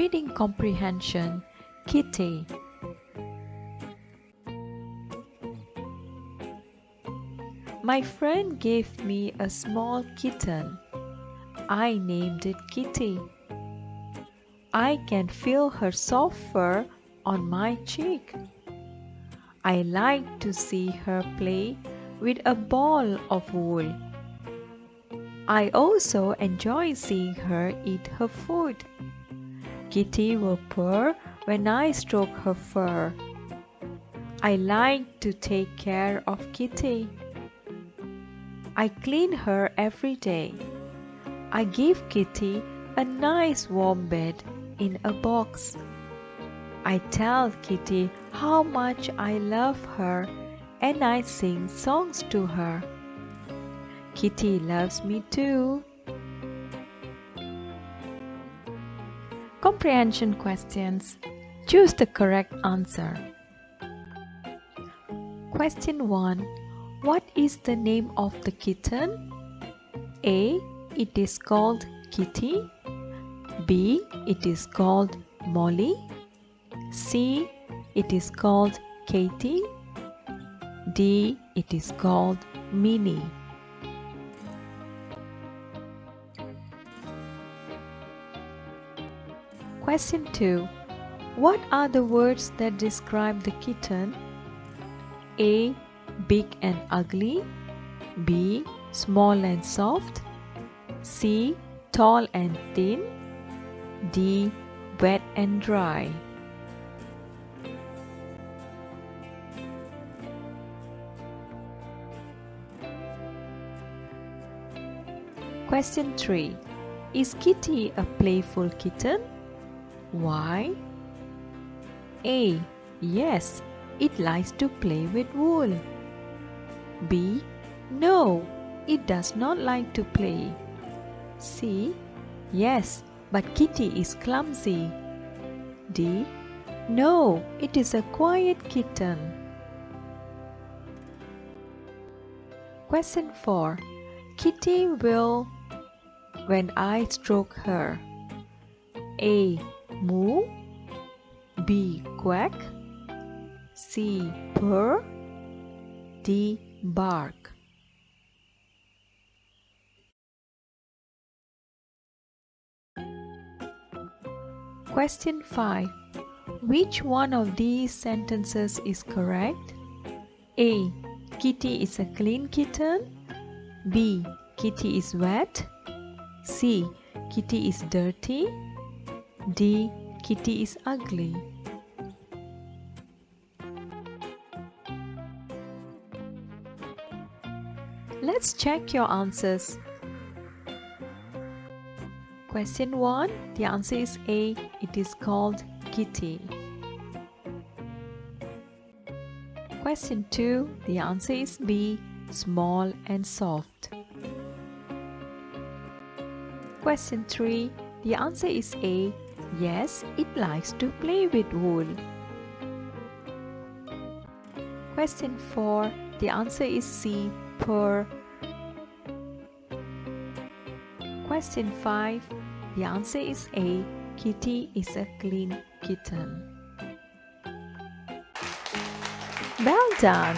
Reading comprehension. Kitty. My friend gave me a small kitten. I named it Kitty. I can feel her soft fur on my cheek. I like to see her play with a ball of wool. I also enjoy seeing her eat her food. Kitty will purr when I stroke her fur. I like to take care of Kitty. I clean her every day. I give Kitty a nice warm bed in a box. I tell Kitty how much I love her and I sing songs to her. Kitty loves me too. Comprehension questions. Choose the correct answer. Question 1. What is the name of the kitten? A. It is called Kitty. B. It is called Molly. C. It is called Katie. D. It is called Minnie. Question 2. What are the words that describe the kitten? A. Big and ugly. B. Small and soft. C. Tall and thin. D. Wet and dry. Question 3. Is Kitty a playful kitten? Why? A. Yes, it likes to play with wool. B. No, it does not like to play. C. Yes, but Kitty is clumsy. D. No, it is a quiet kitten. Question 4. Kitty will when I stroke her. A. Moo. B. Quack. C. Purr. D. Bark. Question 5. Which one of these sentences is correct? A. Kitty is a clean kitten. B. Kitty is wet. C. Kitty is dirty. D. Kitty is ugly. Let's check your answers. Question 1. The answer is A. It is called Kitty. Question 2. The answer is B. Small and soft. Question 3. The answer is A. Yes, it likes to play with wool. Question 4. The answer is C. Purr. Question 5. The answer is A. Kitty is a clean kitten. Well done!